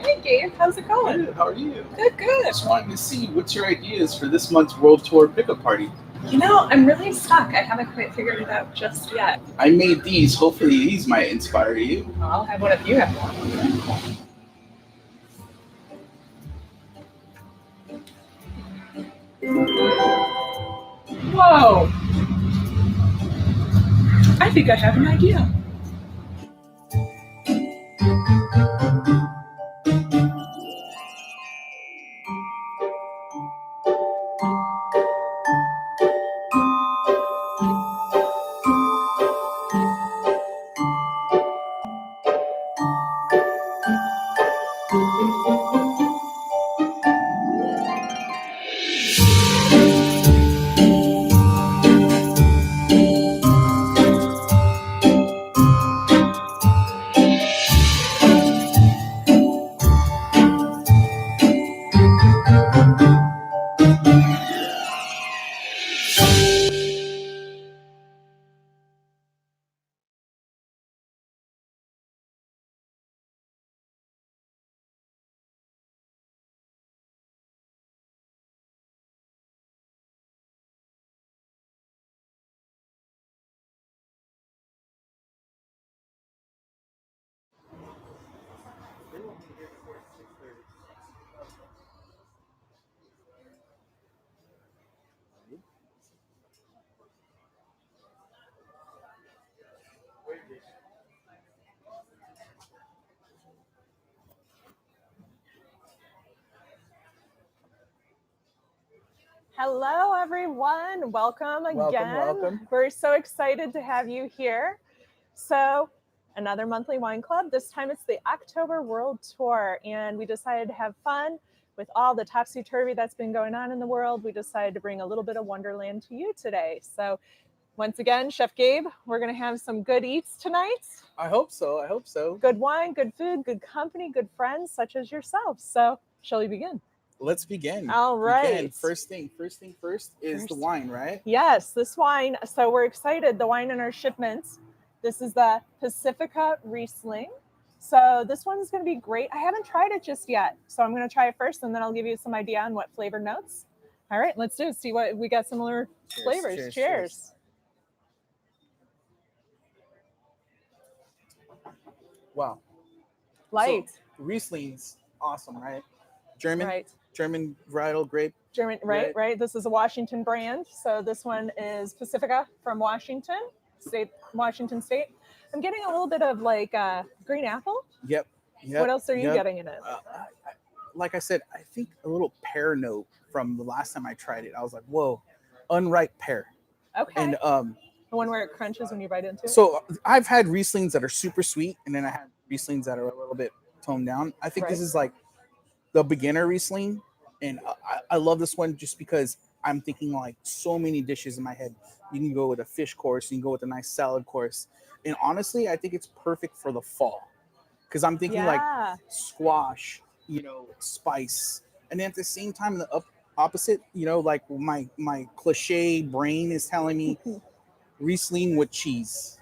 Hey Gabe, how's it going? Good. How are you? Good, good. Just wanting to see what's your ideas for this month's World Tour pickup party. I'm really stuck. I haven't quite figured it out just yet. I made these. Hopefully, these might inspire you. I'll have one if you have one. Whoa! I think I have an idea. Hello, everyone. Welcome again. Welcome. We're so excited to have you here. So, another monthly wine club. This time it's the October World Tour, and we decided to have fun with all the topsy-turvy that's been going on in the world. We decided to bring a little bit of Wonderland to you today. So, once again, Chef Gabe, we're going to have some good eats tonight. I hope so. I hope so. Good wine, good food, good company, good friends such as yourself. So, shall we begin? Let's begin. All right. First thing first is the wine, right? Yes, this wine. So we're excited. The wine in our shipments. This is the Pacifica Riesling. So this one is going to be great. I haven't tried it just yet. So I'm going to try it first, and then I'll give you some idea on what flavor notes. All right, let's do it. See what we got similar flavors. Cheers. Wow. Light. So, Riesling's awesome, right? German. Right. German varietal grape. German, right. This is a Washington brand. So this one is Pacifica from Washington State. I'm getting a little bit of like green apple. Yep. What else are you getting in it? Like I said, I think a little pear note from the last time I tried it. I was like, whoa, unripe pear. Okay. And the one where it crunches when you bite into it? So I've had Rieslings that are super sweet, and then I had Rieslings that are a little bit toned down. I think this is like the beginner Riesling, and I love this one just because I'm thinking like so many dishes in my head. You can go with a fish course, you can go with a nice salad course, and honestly, I think it's perfect for the fall because I'm thinking like squash, spice, and then at the same time, the opposite, like my cliche brain is telling me Riesling with cheese.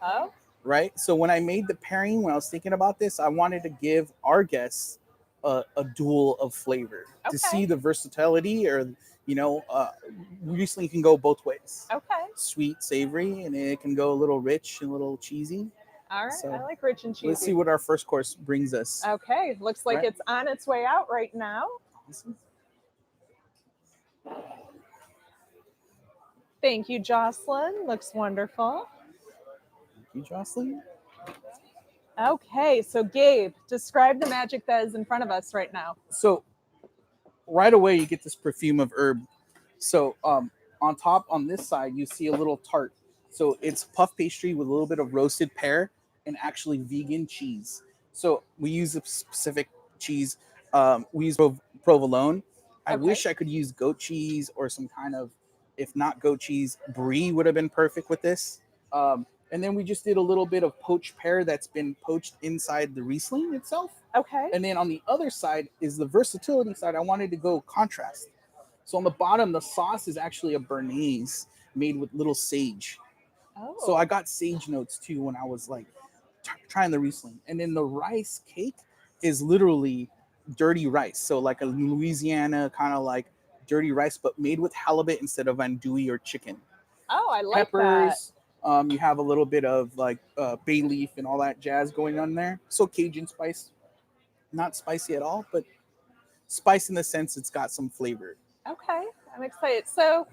Oh. Right. So when I made the pairing, when I was thinking about this, I wanted to give our guests a duel of flavor to see the versatility, or Riesling can go both ways. Okay. Sweet, savory, and it can go a little rich and a little cheesy. All right. So I like rich and cheesy. Let's see what our first course brings us. Okay. Looks like it's on its way out right now. Awesome. Thank you, Jocelyn. Looks wonderful. Thank you, Jocelyn. Okay, so Gabe, describe the magic that is in front of us right now. So right away, you get this perfume of herb. So on top, on this side, you see a little tart. So it's puff pastry with a little bit of roasted pear and actually vegan cheese. So we use a specific cheese. We use provolone. I wish I could use goat cheese or some kind of, if not goat cheese, brie would have been perfect with this. And then we just did a little bit of poached pear that's been poached inside the Riesling itself. Okay. And then on the other side is the versatility side. I wanted to go contrast. So on the bottom, the sauce is actually a béarnaise made with little sage. Oh. So I got sage notes too when I was like trying the Riesling. And then the rice cake is literally dirty rice. So like a Louisiana kind of like dirty rice, but made with halibut instead of andouille or chicken. Oh, I like that. Peppers. You have a little bit of like bay leaf and all that jazz going on there. So Cajun spice, not spicy at all, but spice in the sense it's got some flavor. Okay, I'm excited. So,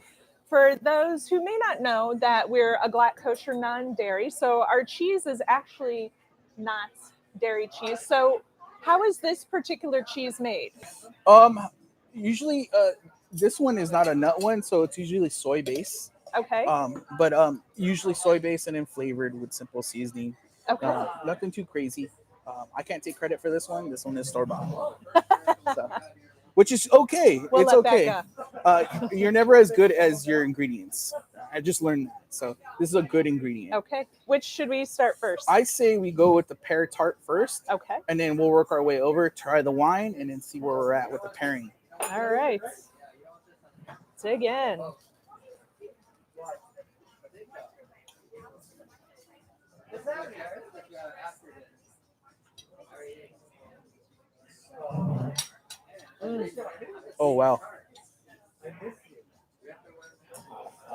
for those who may not know that we're a glatt kosher non-dairy, so our cheese is actually not dairy cheese. So, how is this particular cheese made? Um, Usually, this one is not a nut one, so it's usually soy base. Okay. But usually soy base and then flavored with simple seasoning. Okay. Nothing too crazy. I can't take credit for this one. This one is store bought, so, which is okay. We'll It's let okay. that go. You're never as good as your ingredients. I just learned that. So this is a good ingredient. Okay. Which should we start first? I say we go with the pear tart first. Okay. And then we'll work our way over, try the wine, and then see where we're at with the pairing. All right. Dig in. Oh, wow.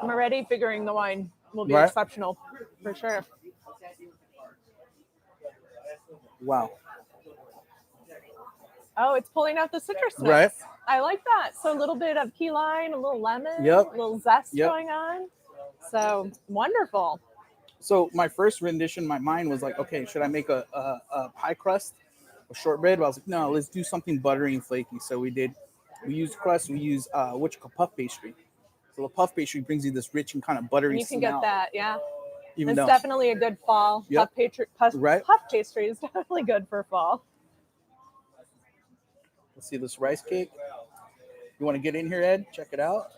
I'm already figuring the wine will be Right. exceptional for sure. Wow. Oh, it's pulling out the citrus notes. Right. I like that. So a little bit of key lime, a little lemon, Yep. a little zest Yep. going on. So wonderful. So my first rendition, my mind was like, okay, should I make a pie crust, a shortbread? But I was like, no, let's do something buttery and flaky. So we used crust, we used what you call puff pastry. So the puff pastry brings you this rich and kind of buttery And you can smell. get that, yeah. Even It's though, definitely a good fall. Yep. Right. Puff pastry is definitely good for fall. let's see this rice cake. You want to get in here, Ed? Check it out.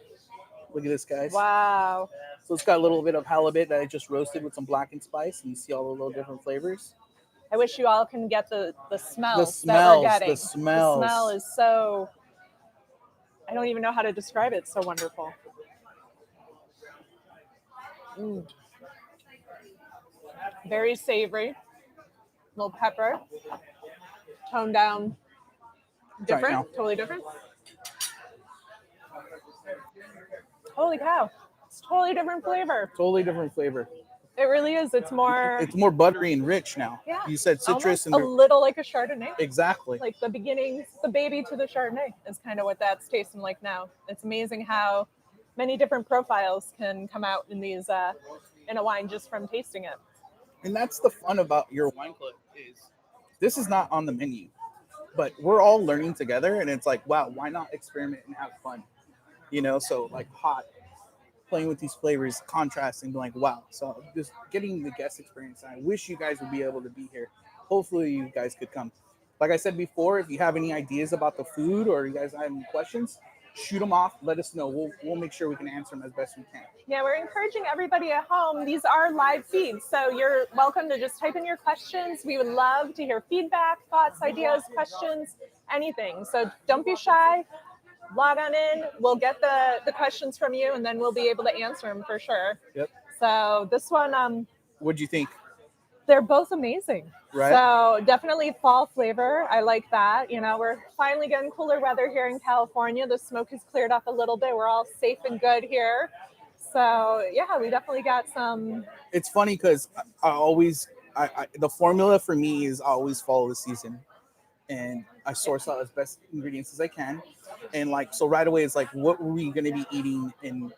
Look at this, guys. Wow. So it's got a little bit of halibut that I just roasted with some blackened spice, and you see all the little different flavors. I wish you all can get the smells that smells, we're getting. the smells. The smell is so, I don't even know how to describe it. It's so wonderful. Mm. Very savory. Little pepper. Toned down. Different. now. Totally different. Holy cow. It's totally different flavor. Totally different flavor. It really is. It's more buttery and rich now. Yeah. You said citrus and a little like a Chardonnay. exactly. Like the beginning, the baby to the Chardonnay is kind of what that's tasting like now. It's amazing how many different profiles can come out in these in a wine just from tasting it. And that's the fun about your wine club is this is not on the menu, but we're all learning together, and it's like, wow, why not experiment and have fun? You know, so like hot, playing with these flavors, contrasting, like, wow. So just getting the guest experience. And I wish you guys would be able to be here. Hopefully you guys could come. Like I said before, if you have any ideas about the food or you guys have any questions, shoot them off. Let us know. We'll make sure we can answer them as best we can. Yeah, we're encouraging everybody at home. These are live feeds, so you're welcome to just type in your questions. We would love to hear feedback, thoughts, ideas, questions, anything. So don't be shy. Log on in. We'll get the questions from you, and then we'll be able to answer them for sure. Yep. So this one, What'd you think? they're both amazing. Right. So definitely fall flavor. I like that. You know, we're finally getting cooler weather here in California. The smoke has cleared up a little bit. We're all safe and good here. So yeah, we definitely got some. It's funny because I the formula for me is always follow the season, and I source out as best ingredients as I can, and like so right away it's like, what were we going to be eating in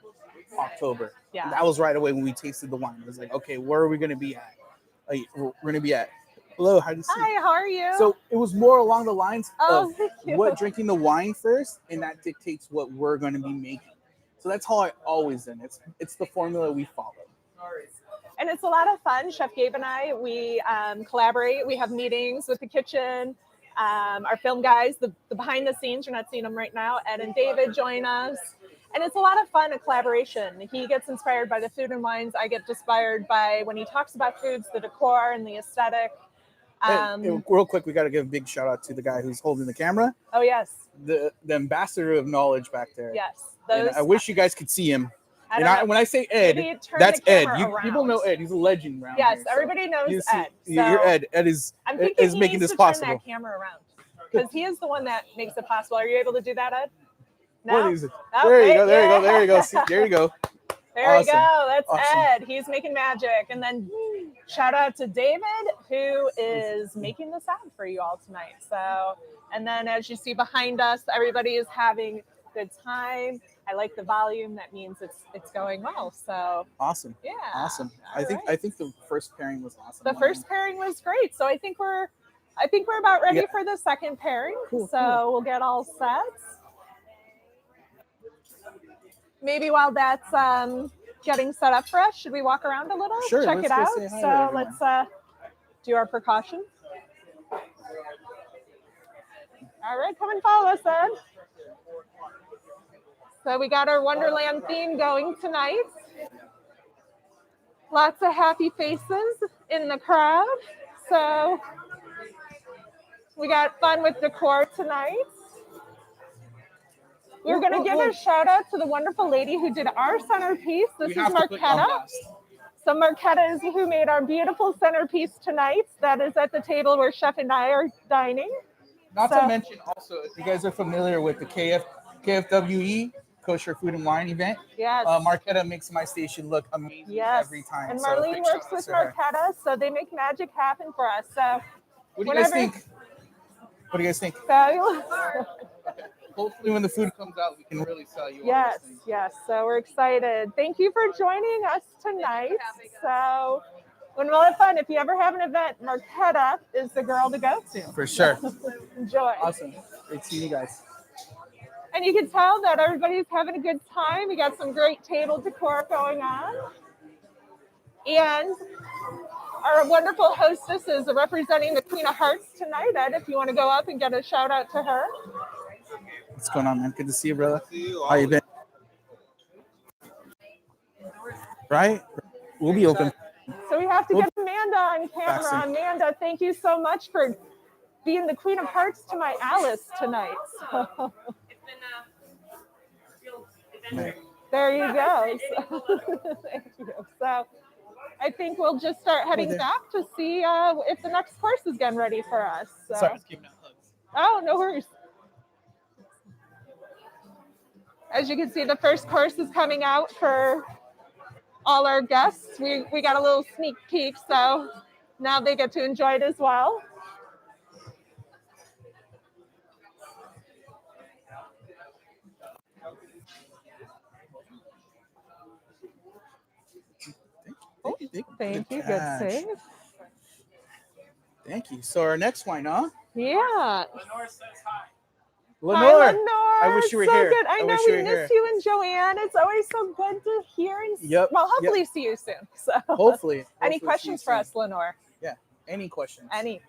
October? Yeah. And that was right away when we tasted the wine. It was like, okay, where are we going to be at? We're going to be at. Hello, how do you see? Hi, how are you? So it was more along the lines of thank you. what drinking the wine first, and that dictates what we're going to be making. So that's how I always done. It's the formula we follow. And it's a lot of fun. Chef Gabe and I, we collaborate. We have meetings with the kitchen. Our film guys, the behind the scenes, you're not seeing them right now. Ed and David join us. And it's a lot of fun, a collaboration. He gets inspired by the food and wines. I get inspired by when he talks about foods, the decor and the aesthetic. Hey, real quick, we got to give a big shout out to the guy who's holding the camera. Oh, yes. The ambassador of knowledge back there. Yes. And I wish you guys could see him. When I say Ed, Maybe turn that's the Ed. camera People around. know Ed. He's a legend around Yes, here. everybody knows Ed. You're Ed. Ed I'm thinking is he making needs this to turn possible. that camera around because he is the one that makes it possible. Are you able to do that, Ed? No. What is it? There you go. There you go. There you go. See, there you go. There we go. That's Awesome. Ed. He's making magic. And then shout out to David, who is making the sound for you all tonight. So, and then as you see behind us, everybody is having a good time. I like the volume. That means it's going well. So awesome. Yeah. Awesome. I think the first pairing was awesome. The first pairing was great. So I think we're about ready for the second pairing. Cool, so we'll get all set. Maybe while that's getting set up for us, should we walk around a little? Sure, Check it out. So let's do our precautions. All right, come and follow us then. So we got our Wonderland theme going tonight. Lots of happy faces in the crowd. So we got fun with decor tonight. We're going to give a shout out to the wonderful lady who did our centerpiece. This is Marquetta. So Marquetta is who made our beautiful centerpiece tonight. That is at the table where Chef and I are dining. Not to mention also, if you guys are familiar with the KFWE, Kosher Food and Wine event. Yes. Marquetta makes my station look amazing every time. And Marlene works with Marquetta, so they make magic happen for us. So what do you guys think? What do you guys think? Fabulous. Hopefully when the food comes out, we can really sell you Yes, yes. So we're excited. Thank you for joining us tonight. So when we'll have fun, if you ever have an event, Marquetta is the girl to go to. For sure. Enjoy. Awesome. Great seeing you guys. And you can tell that everybody's having a good time. We got some great table decor going on. And our wonderful hostess is representing the Queen of Hearts tonight. Ed, if you want to go up and get a shout out to her. What's going on, man? Good to see you, brother. How you been? Right? We'll be open. So we have to get Amanda on camera. Amanda, thank you so much for being the Queen of Hearts to my Alice tonight. There you go. Thank you. So I think we'll just start heading back to see if the next course is getting ready for us. So. Sorry, just giving out hugs. Oh, no worries. As you can see, the first course is coming out for all our guests. We got a little sneak peek, so now they get to enjoy it as well. Thank you. Good save. Thank you. So our next wine, huh? Yeah. Lenore says hi. Lenore. I wish you were here. Good. I know we miss you and Joanne. It's always so good to hear and well, hopefully see you soon. So hopefully. Any questions for us, Lenore? Yeah. Any questions? Any.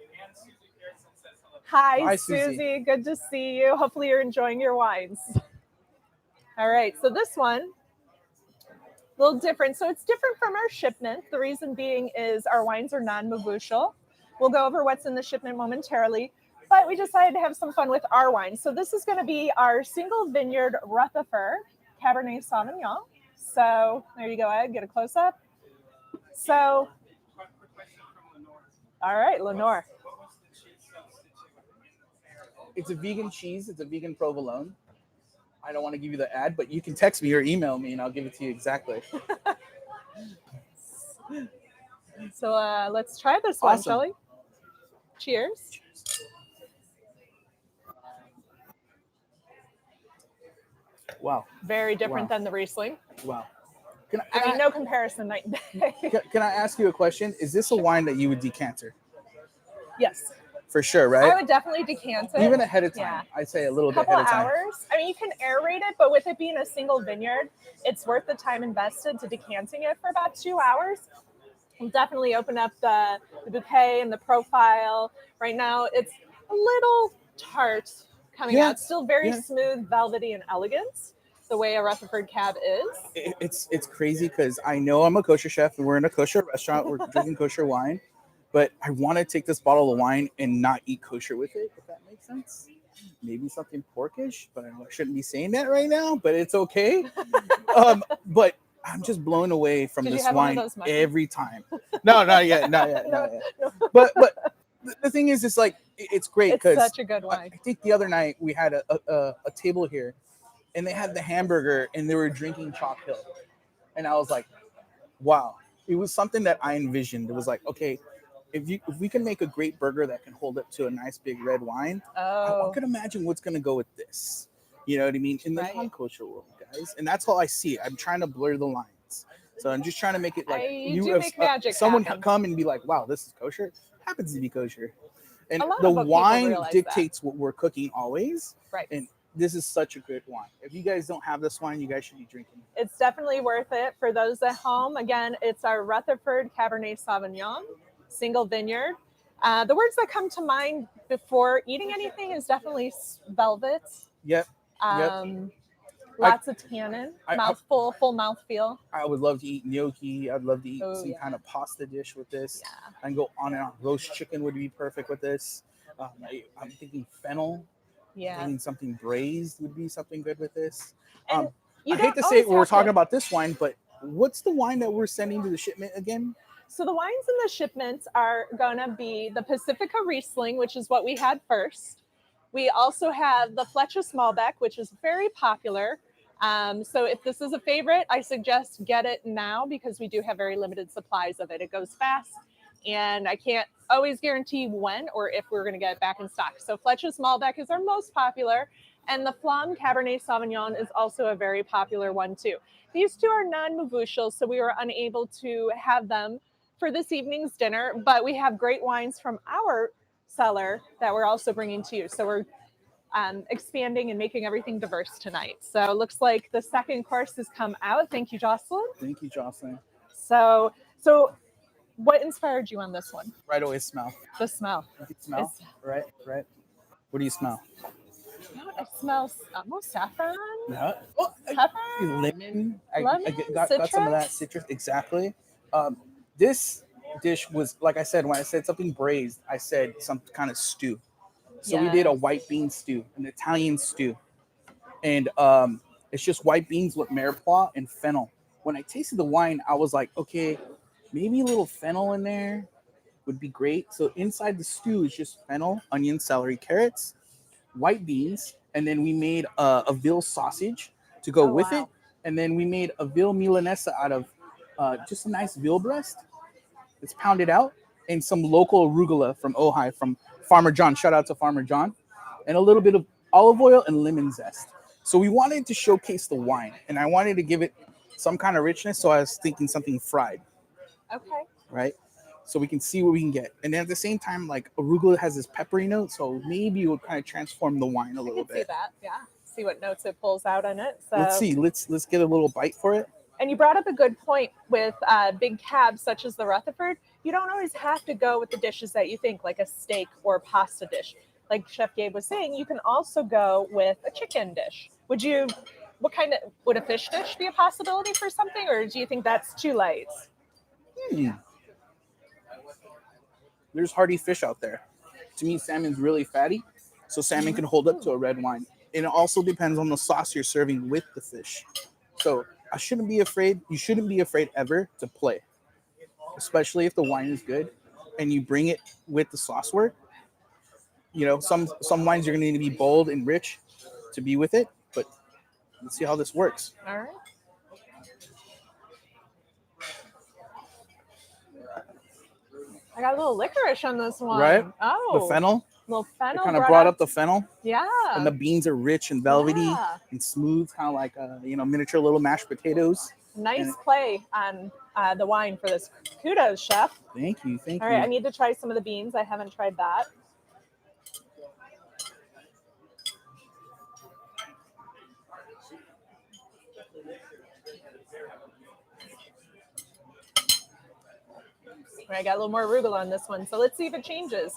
Hi, Susie. Good to see you. Hopefully you're enjoying your wines. All right. So this one, a little different. So it's different from our shipment. The reason being is our wines are non-mavushal. We'll go over what's in the shipment momentarily, but we decided to have some fun with our wine. So this is going to be our single vineyard Rutherford Cabernet Sauvignon. So there you go, Ed. Get a close up. So, all right, Lenore. It's a vegan cheese. It's a vegan provolone. I don't want to give you the ad, but you can text me or email me and I'll give it to you exactly. So let's try this one, shall we? Cheers. Wow. Very different than the Riesling. Wow. I mean, no comparison night and day. Can I ask you a question? Is this a wine that you would decanter? Yes. For sure, right? I would definitely decant it. Even ahead of time. Yeah. I'd say a little bit ahead of time. Hours. I mean, you can aerate it, but with it being a single vineyard, it's worth the time invested to decanting it for about 2 hours. We'll definitely open up the bouquet and the profile. Right now, it's a little tart coming out. Still very smooth, velvety, and elegant, the way a Rutherford Cab is. It's crazy because I know I'm a kosher chef and we're in a kosher restaurant. We're drinking kosher wine. But I want to take this bottle of wine and not eat kosher with it, if that makes sense. Maybe something porkish, but I shouldn't be saying that right now, but it's okay. But I'm just blown away from Did you this have one of wine those mushrooms? every time. No, not yet, not yet, not yet. No. But the thing is, it's like it's great It's because such a good wine. I think the other night we had a table here, and they had the hamburger and they were drinking Chalk Hill, and I was like, wow, it was something that I envisioned. It was like, okay, if we can make a great burger that can hold up to a nice big red wine, I could imagine what's gonna go with this. You know what I mean? In the Right. non-kosher world, guys, and that's all I see. I'm trying to blur the lines, so I'm just trying to make it like you do make magic someone happen. come and be like, wow, this is kosher. Happens to be kosher, and A lot the of people wine realize dictates what we're cooking always. Right. And this is such a good wine. If you guys don't have this wine, you guys should be drinking it. It's definitely worth it for those at home. Again, it's our Rutherford Cabernet Sauvignon, single vineyard. The words that come to mind before eating anything is definitely velvets. Yep. Lots of tannin, full mouthfeel. I would love to eat gnocchi. I'd love to eat some yeah. kind of pasta dish with this. Yeah. I can go on and on. Roast chicken would be perfect with this. I'm thinking fennel. Yeah. Thinking something braised would be something good with this. And I hate to say it when we're talking about this wine, but what's the wine that we're sending to the shipment again? So the wines in the shipments are going to be the Pacifica Riesling, which is what we had first. We also have the Fletcher Malbec, which is very popular. So if this is a favorite, I suggest get it now because we do have very limited supplies of it. It goes fast, and I can't always guarantee when or if we're going to get it back in stock. So Fletcher Malbec is our most popular, and the Flamme Cabernet Sauvignon is also a very popular one too. These two are non-mouvushal, so we were unable to have them for this evening's dinner, but we have great wines from our cellar that we're also bringing to you. So we're expanding and making everything diverse tonight. So it looks like the second course has come out. Thank you, Jocelyn. Thank you, Jocelyn. So what inspired you on this one? Right away, smell. The smell. You can smell? Right. What do you smell? You know what? I smell almost saffron. Yeah. Pepper. Lemon. I got citrus? some of that citrus. Exactly. This dish was, like I said, when I said something braised, I said some kind of stew. So we did a white bean stew, an Italian stew. And it's just white beans with mirepoix and fennel. When I tasted the wine, I was like, okay, maybe a little fennel in there would be great. So inside the stew is just fennel, onion, celery, carrots, white beans, and then we made a veal sausage to go with it. And then we made a veal milanesa out of just a nice veal breast. It's pounded out, and some local arugula from Ojai, from Farmer John. Shout out to Farmer John. And a little bit of olive oil and lemon zest. So we wanted to showcase the wine, and I wanted to give it some kind of richness, so I was thinking something fried. Okay. Right? So we can see what we can get. And then at the same time, like arugula has this peppery note, so maybe it would kind of transform the wine a little bit. See that, yeah. See what notes it pulls out in it. So let's see. Let's get a little bite for it. And you brought up a good point with big cabs such as the Rutherford. You don't always have to go with the dishes that you think, like a steak or a pasta dish. Like Chef Gabe was saying, you can also go with a chicken dish. Would a fish dish be a possibility for something, or do you think that's too light? There's hearty fish out there. To me, salmon's really fatty, so salmon can hold up to a red wine. And it also depends on the sauce you're serving with the fish. So I shouldn't be afraid. You shouldn't be afraid ever to play, especially if the wine is good and you bring it with the sauce work. You know, some wines you're going to need to be bold and rich to be with it, but let's see how this works. All right. I got a little licorice on this one. Right? Oh. The fennel. A little fennel. It kind of brought up the fennel. Yeah. And the beans are rich and velvety and smooth, kind of like, miniature little mashed potatoes. Nice play on the wine for this. Kudos, chef. Thank you. All right, I need to try some of the beans. I haven't tried that. I got a little more arugula on this one, so let's see if it changes.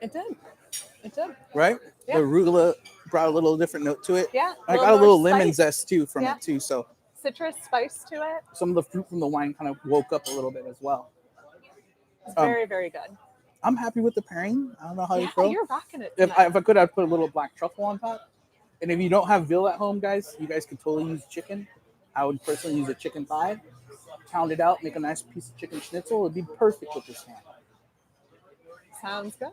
It did. Right? Yeah. The arugula brought a little different note to it. Yeah. I got a little lemon zest too from it too. So citrus spice to it. Some of the fruit from the wine kind of woke up a little bit as well. It's very, very good. I'm happy with the pairing. I don't know how you Yeah, feel. you're rocking it If tonight. I could, I'd put a little black truffle on top. And if you don't have veal at home, guys, you guys could totally use chicken. I would personally use a chicken thigh, pound it out, make a nice piece of chicken schnitzel. It'd be perfect with this ham. Sounds good.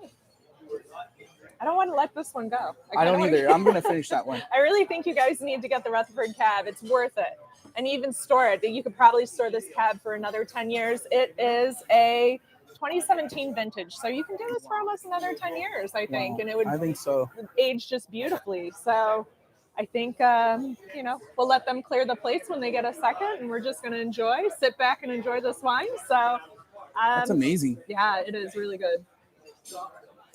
I don't want to let this one go. I don't either. I'm gonna finish that one. I really think you guys need to get the Rutherford cab. It's worth it. And even store it. You could probably store this cab for another 10 years. It is a 2017 vintage. So you can do this for almost another 10 years, I think. Wow. And it would I think so. age just beautifully. So I think, we'll let them clear the plates when they get a second. And we're just going to sit back and enjoy this wine. So That's amazing. yeah, it is really good.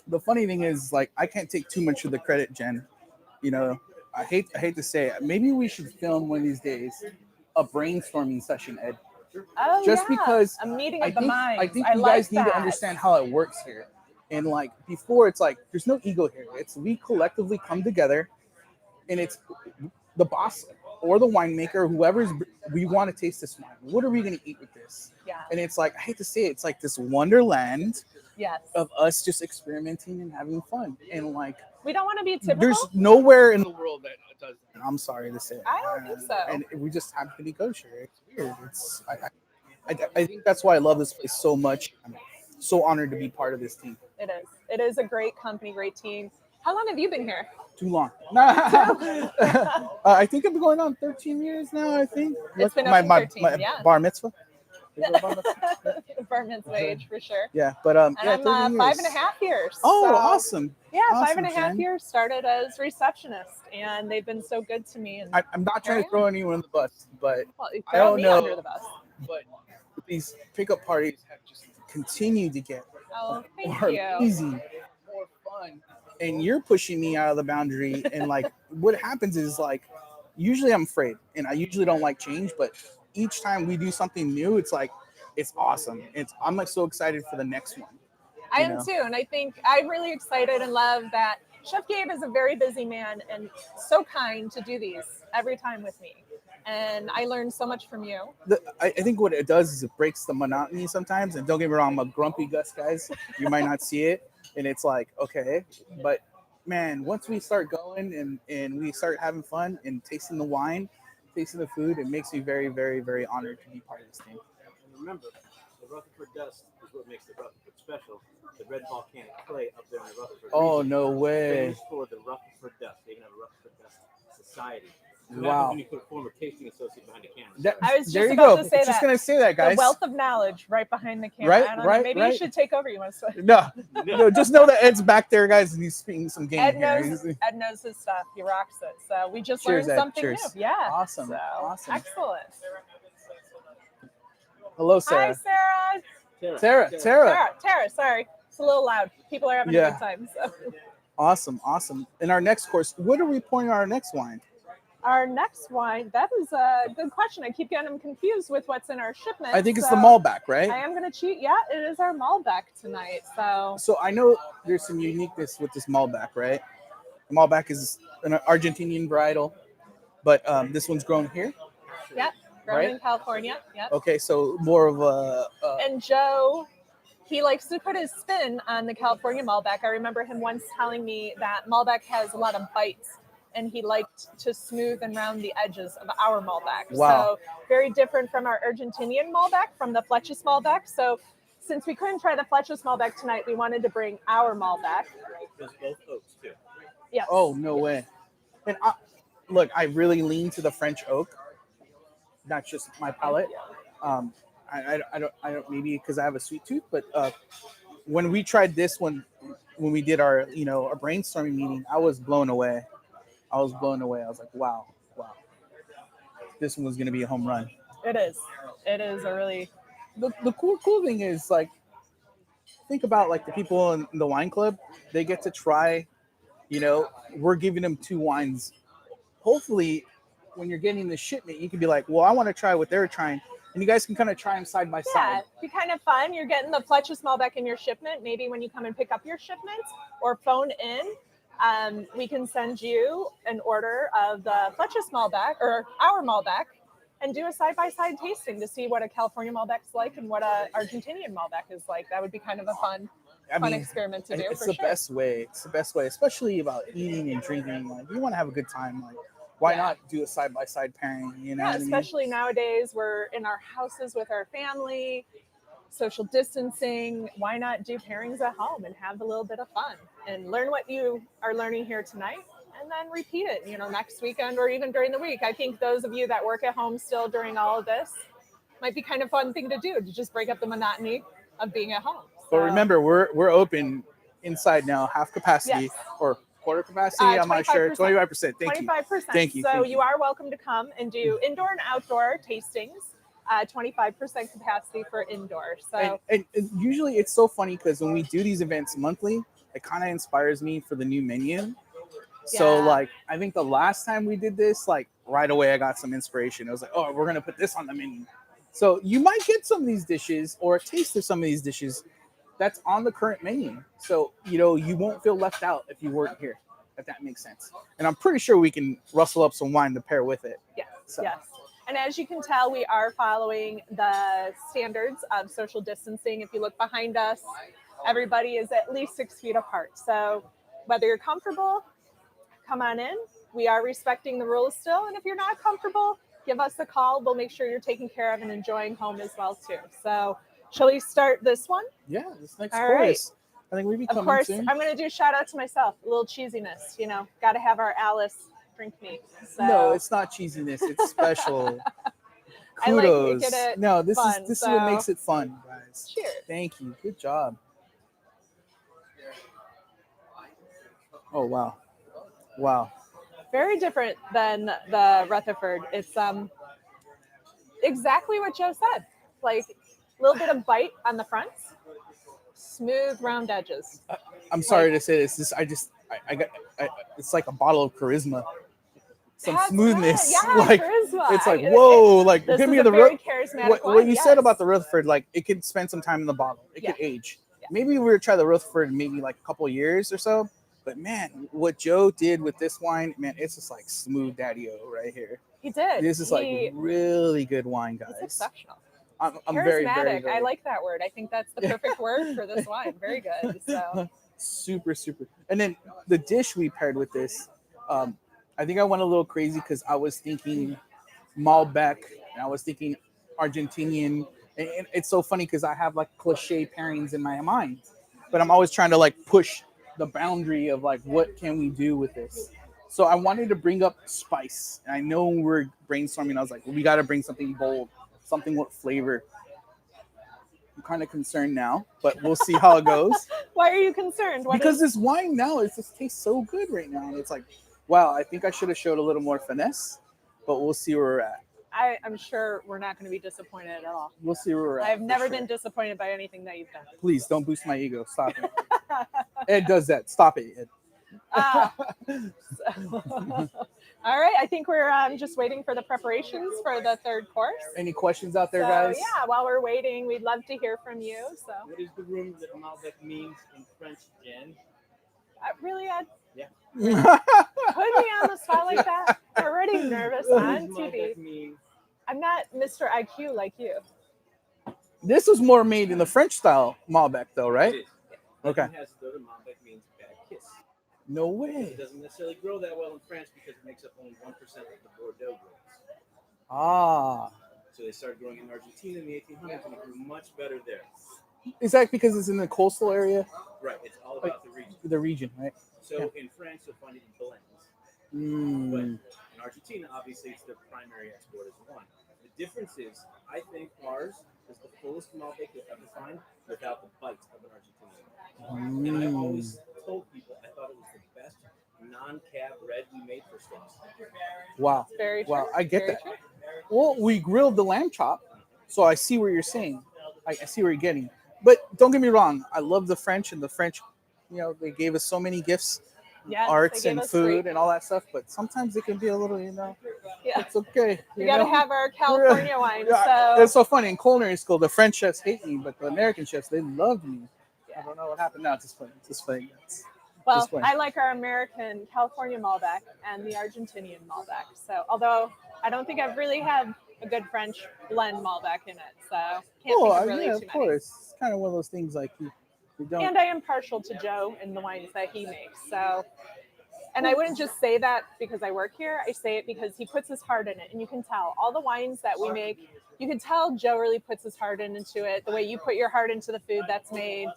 The funny thing is, like, I can't take too much of the credit, Jen. You know, I hate to say it. Maybe we should film one of these days a brainstorming session, Ed. Oh, Just yeah. because A meeting I of the think minds. I think I you like guys need to that. understand how it works here. And like before, it's like there's no ego here. It's we collectively come together, and it's the boss or the winemaker, whoever's we want to taste this wine. What are we going to eat with this? Yeah. And it's like I hate to say it, it's like this wonderland Yes. of us just experimenting and having fun. And like We don't want to be typical. there's nowhere in the world that does that. I'm sorry to say it. I don't think so. And we just happen to be kosher. It's weird. It's I think that's why I love this place so much. I'm so honored to be part of this team. It is. It is a great company, great team. How long have you been here? Too long. I think I've been going on 13 years now. I think It's been my, up to my, 13, my yeah. bar mitzvah. Is it a bar mitzvah? Bar mitzvah age for sure. Yeah, but And yeah, I'm 13 years. 5.5 years. Oh, so, awesome. Yeah, Awesome, 5.5 Jen. years. Started as receptionist, and they've been so good to me. And I'm not trying to throw anyone on the bus, but well, you I throw don't me know. under the bus. But these pickup parties have just continued to get Oh, thank more you. amazing, more fun. And you're pushing me out of the boundary. And like, what happens is like, usually I'm afraid, and I usually don't like change. But each time we do something new, it's like, it's awesome. I'm like so excited for the next one. I am too, and I think I'm really excited and love that Chef Gabe is a very busy man and so kind to do these every time with me. And I learned so much from you. I think what it does is it breaks the monotony sometimes. And don't get me wrong, I'm a grumpy Gus, guys. You might not see it, and it's like, okay, but man, once we start going and we start having fun and tasting the wine, tasting the food, it makes me very, very, very honored to be part of this team. And remember, the Rutherford dust is what makes the Rutherford special. The red volcanic clay up there in the Rutherford Oh, region no way. is for the Rutherford dust. They even have a Rutherford dust society. Wow. When you put a former tasting associate behind the camera. I was just there you about go. to say Just that. gonna say that, guys. The wealth of knowledge right behind the camera. Right, I don't right, know. Maybe right. you should take over. You want to No, just know that Ed's back there, guys, and he's speaking some game Ed here. knows his stuff. He rocks it. So we just Cheers, learned Ed. something Cheers. new. Yeah. Awesome. So, Awesome. Excellent. Hello, Sarah. Hi, Sarah. Tara, sorry. It's a little loud. People are having a good time. So. Awesome. In our next course, what are we pouring our next wine? Our next wine, that is a good question. I keep getting them confused with what's in our shipment. I think it's the Malbec, right? I am going to cheat. Yeah, it is our Malbec tonight. So I know there's some uniqueness with this Malbec, right? The Malbec is an Argentinian varietal, but this one's grown here. Yep, grown in California. Yep. Okay, so more of a. And Joe, he likes to put his spin on the California Malbec. I remember him once telling me that Malbec has a lot of bites, and he liked to smooth and round the edges of our Malbec. Wow. So very different from our Argentinian Malbec, from the Fletches Malbec. So since we couldn't try the Fletches Malbec tonight, we wanted to bring our Malbec. There's both oaks too. Yes. Oh, no way. And look, I really lean to the French oak. That's just my palate. I don't maybe because I have a sweet tooth, but when we tried this one, when we did our our brainstorming meeting, I was blown away. I was like, wow. This one was going to be a home run. It is a really. The cool thing is, like, think about like the people in the wine club. They get to try. We're giving them two wines. Hopefully, when you're getting the shipment, you can be like, well, I want to try what they're trying. And you guys can kind of try them side by side. Yeah, be kind of fun. You're getting the Fletcher's Malbec in your shipment. Maybe when you come and pick up your shipment or phone in, we can send you an order of the Fletcher's Malbec or our Malbec and do a side-by-side tasting to see what a California Malbec's like and what a Argentinian Malbec is like. That would be kind of a fun I fun mean, experiment to do it's for the sure. best way. It's the best way, especially about eating and drinking. Like, you want to have a good time. Like, why Yeah. not do a side by side pairing? You know Yeah, what I mean? especially nowadays we're in our houses with our family, social distancing. Why not do pairings at home and have a little bit of fun and learn what you are learning here tonight and then repeat it, next weekend or even during the week. I think those of you that work at home still during all of this might be kind of fun thing to do to just break up the monotony of being at home. But remember, we're open inside now, half capacity Yes. or quarter capacity. I'm not sure. 25%. 25%. Thank you. 25%. Thank you. So Thank you are welcome to come and do indoor and outdoor tastings. 25% capacity for indoor. So and usually it's so funny because when we do these events monthly, it kind of inspires me for the new menu. So Yeah. like, I think the last time we did this, like right away I got some inspiration. I was like, oh, we're gonna put this on the menu. So you might get some of these dishes or a taste of some of these dishes that's on the current menu. So you won't feel left out if you weren't here, if that makes sense. And I'm pretty sure we can rustle up some wine to pair with it. yes, So. yes. And as you can tell, we are following the standards of social distancing. If you look behind us, everybody is at least 6 feet apart. So whether you're comfortable, come on in. We are respecting the rules still. And if you're not comfortable, give us a call. We'll make sure you're taken care of and enjoying home as well too. So shall we start this one? Yeah, this next All course. I think we be Of coming course, soon. I'm going to do a shout out to myself. A little cheesiness, got to have our Alice drink me. So. No, it's not cheesiness. It's special. I like to Kudos. get it No, this fun, is so. what makes it fun, guys. Cheers. Thank you. Good job. Oh wow. Wow. Very different than the Rutherford. It's exactly what Joe said. Like a little bit of bite on the fronts, smooth round edges. I'm sorry to say this. I got. It's like a bottle of charisma. Some That's smoothness. right. Yeah, like charisma. it's like whoa. Like This give is me a the very charismatic what wine, you yes. said about the Rutherford. Like it could spend some time in the bottle. It could age. Yeah. Maybe we would try the Rutherford in maybe like a couple of years or so. But man, what Joe did with this wine, man, it's just like smooth daddy-o right here. He did. This is like really good wine, guys. It's exceptional. I'm Charismatic. very, very, very. I like that word. I think that's the perfect word for this wine. Very good. So super. And then the dish we paired with this, I think I went a little crazy because I was thinking Malbec and I was thinking Argentinian. And it's so funny because I have like cliche pairings in my mind, but I'm always trying to like push the boundary of like what can we do with this. So I wanted to bring up spice, and I know when we were brainstorming, I was like, well, we got to bring something bold, something with flavor. I'm kind of concerned now, but we'll see how it goes. Why are you concerned? Because this wine now, it just tastes so good right now. And it's like, wow, I think I should have showed a little more finesse, but we'll see where we're at. I'm sure we're not going to be disappointed at all. We'll see where we're at. I've never been disappointed by anything that you've done. Please don't boost my ego. Stop it. Ed does that. Stop it, Ed. All right, I think we're just waiting for the preparations for the third course. Any questions out there, guys? Yeah, while we're waiting, we'd love to hear from you. So, what is the room that Malbec means in French, Jen? Really, Ed? Yeah. Put me on the spot like that. I'm already nervous on TV. I'm not Mr. IQ like you. This was more made in the French style Malbec, though, right? It is. Okay. It has the Malbec means bad kiss. No way. It doesn't necessarily grow that well in France because it makes up only 1% of the Bordeaux grapes. Ah. So they started growing in Argentina in the 1800s and it grew much better there. Is that because it's in the coastal area? Right. It's all about the region. The region, right? So in France, you'll find it in blends. Mm. But in Argentina, obviously, it's their primary export as one. The difference is, I think ours is the fullest Malbec you'll ever find without the bite of an Argentinian. And I always told people I thought it was the best non-cab red we made for steaks. Wow. Very true. Wow, I get Very that. true. Well, we grilled the lamb chop, so I see where you're saying. I see where you're getting. But don't get me wrong, I love the French, and the French, they gave us so many gifts, Yes, arts they gave and us food three. and all that stuff, but sometimes it can be a little, Yeah. it's okay. We got to have our California wine. Yeah, So it's so funny. In culinary school, the French chefs hate me, but the American chefs, they loved me. I don't know what happened now. It's just funny. It's just funny. Well, I like our American California Malbec and the Argentinian Malbec. So, although I don't think I've really had a good French blend Malbec in it, so can't think of really too of many. course. It's kind of one of those things like you We don't. And I am partial to Joe and the wines that he makes. So, and I wouldn't just say that because I work here. I say it because he puts his heart in it. And you can tell all the wines that we make, you can tell Joe really puts his heart into it. The way you put your heart into the food that's made.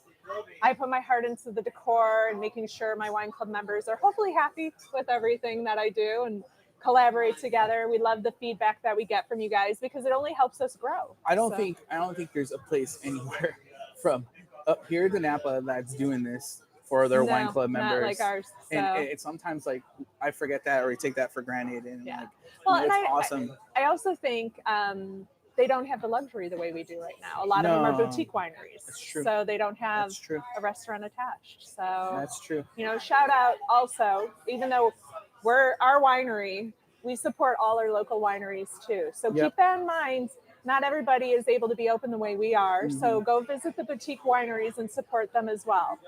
I put my heart into the decor and making sure my wine club members are hopefully happy with everything that I do and collaborate together. We love the feedback that we get from you guys because it only helps us grow. I don't think there's a place anywhere from up here to Napa that's doing this for their wine club members. Not like ours. So. And it's sometimes like I forget that or we take that for granted. And yeah. like, well, it's awesome. I also think they don't have the luxury the way we do right now. A lot of them are boutique wineries. That's true. So they don't have That's true. a restaurant attached. So that's true. You know, shout out also, even though we're our winery, we support all our local wineries too. So keep that in mind. Not everybody is able to be open the way we are. Mm-hmm. So go visit the boutique wineries and support them as well.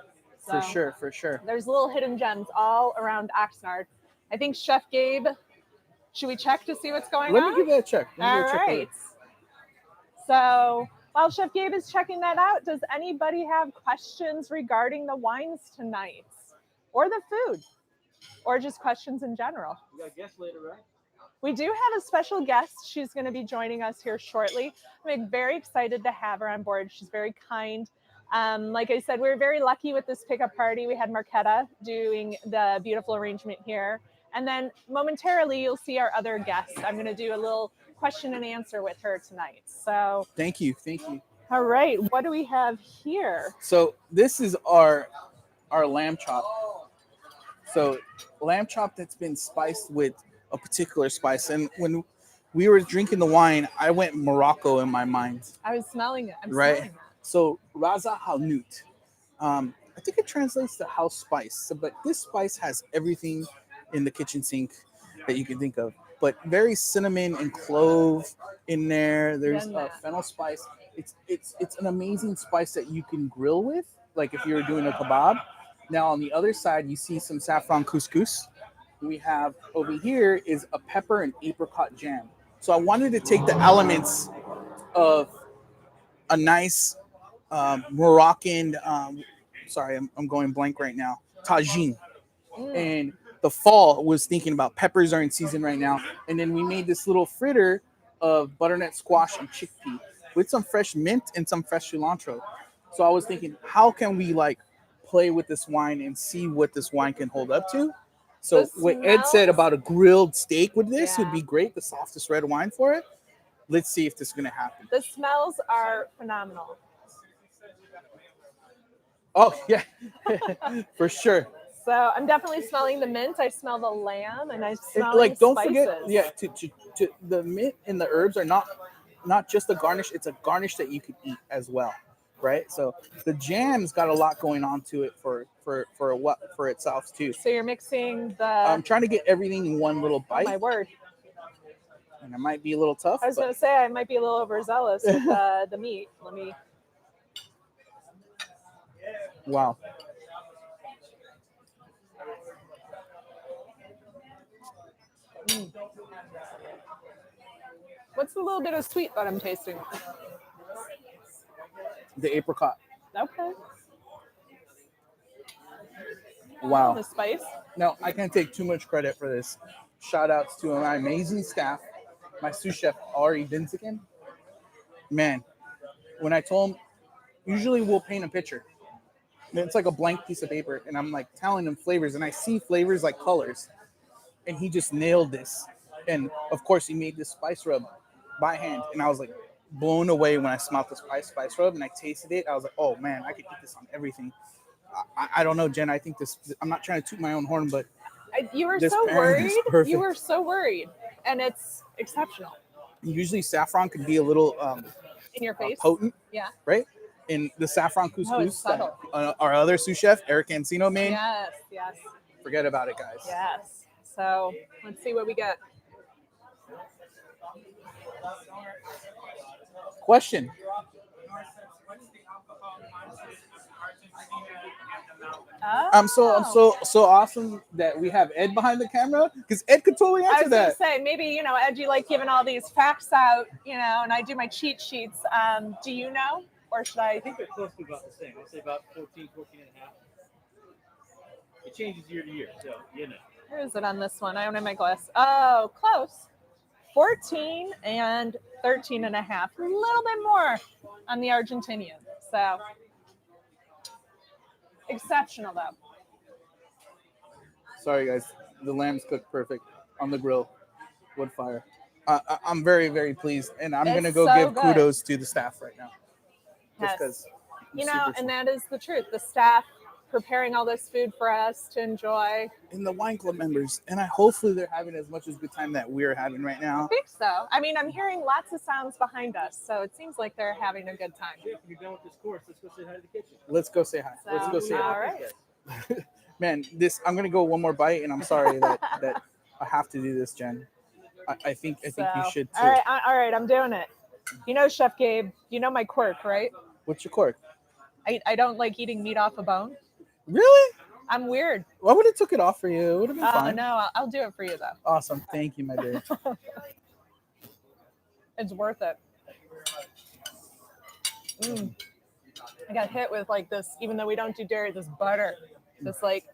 So For sure. There's little hidden gems all around Oxnard. I think Chef Gabe, should we check to see what's going on? Let me give that a check. All right. So while Chef Gabe is checking that out, does anybody have questions regarding the wines tonight or the food or just questions in general? We got guests later, right? We do have a special guest. She's going to be joining us here shortly. I'm very excited to have her on board. She's very kind. Like I said, we were very lucky with this pickup party. We had Marquetta doing the beautiful arrangement here. And then momentarily, you'll see our other guests. I'm going to do a little question and answer with her tonight. So thank you. All right. What do we have here? So this is our lamb chop. So lamb chop that's been spiced with a particular spice. And when we were drinking the wine, I went Morocco in my mind. I was smelling it. Right. Smelling that. So Raza Hanout. I think it translates to house spice. So, but this spice has everything in the kitchen sink that you can think of. But very cinnamon and clove in there. There's fennel spice. It's an amazing spice that you can grill with, like if you were doing a kebab. Now on the other side, you see some saffron couscous. We have over here is a pepper and apricot jam. So I wanted to take the elements of a nice Moroccan. Sorry, I'm going blank right now. Tagine. And the fall was thinking about peppers are in season right now. And then we made this little fritter of butternut squash and chickpea with some fresh mint and some fresh cilantro. So I was thinking, how can we like play with this wine and see what this wine can hold up to? So what Ed said about a grilled steak with this would be great, the softest red wine for it. Let's see if this is going to happen. The smells are phenomenal. Oh, yeah, for sure. So I'm definitely smelling the mint. I smell the lamb, and I smell like don't spices. Forget, to the mint and the herbs are not just a garnish. It's a garnish that you could eat as well, right? So the jam's got a lot going on to it for itself too. So you're mixing the. I'm trying to get everything in one little bite. Oh my word! And it might be a little tough. I was going to say I might be a little overzealous with the meat. Let me. Wow. What's the little bit of sweet that I'm tasting? The apricot. Okay. Wow. The spice. No, I can't take too much credit for this. Shout outs to my amazing staff, my sous chef, Ari Dinsikin. Man, when I told him, usually we'll paint a picture. It's like a blank piece of paper, and I'm like telling him flavors, and I see flavors like colors. And he just nailed this. And of course, he made this spice rub by hand. And I was like blown away when I smelled the spice rub and I tasted it. I was like, oh man, I could eat this on everything. I don't know, Jen. I think this, I'm not trying to toot my own horn, but you were so worried. You were so worried. And it's exceptional. Usually saffron could be a little in your face, potent. Yeah. Right? And the saffron couscous that our other sous chef, Eric Encino, made. Yes. Forget about it, guys. Yes. So let's see what we get. Question. Oh. I'm so awesome that we have Ed behind the camera because Ed could totally answer that. I was going to say, maybe, Ed, you like giving all these facts out, and I do my cheat sheets. Do you know Or should I I? think they're close to about the same. I'll say about 14, 14 and a half. It changes year to year, so you know. Where is it on this one? I don't have my glass. Oh, close. 14 and 13 and a half. A little bit more on the Argentinian. So exceptional though. Sorry, guys. The lamb's cooked perfect on the grill, wood fire. I'm very, very pleased, and I'm gonna It's go so give good. kudos to the staff right now, just Yes. because. You know, and that is the truth. The staff preparing all this food for us to enjoy. And the wine club members, and hopefully they're having as much as good time that we're having right I now. think so. I mean, I'm hearing lots of sounds behind us, so it seems like they're having a good time. If you're done with this course, let's go say hi to the kitchen. Let's go say hi. So, Let's go say all hi. right. Man, I'm gonna go one more bite, and I'm sorry that I have to do this, Jen. I think you should too. All right, I'm doing it. You know, Chef Gabe, you know my quirk, right? What's your quirk? I don't like eating meat off a bone. Really? I'm weird. I would have took it off for you. It would have been Oh, fine. no, I'll do it for you, though. Awesome. Thank you, my dear. It's worth it. I got hit with like this, even though we don't do dairy, this butter. This like,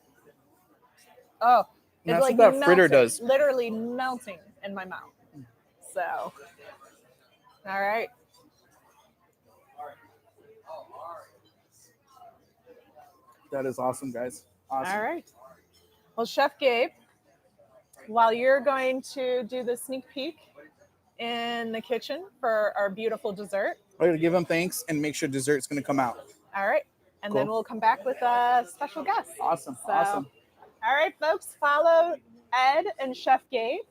oh. It's That's like what that fritter melting, does. Literally melting in my mouth. So, all right. That is awesome, guys. Awesome. All right. Well, Chef Gabe, while you're going to do the sneak peek in the kitchen for our beautiful dessert. I'm going to give them thanks and make sure dessert's going to come out. All right. And then Cool. we'll come back with a special guest. Awesome. So, Awesome. All right, folks, follow Ed and Chef Gabe.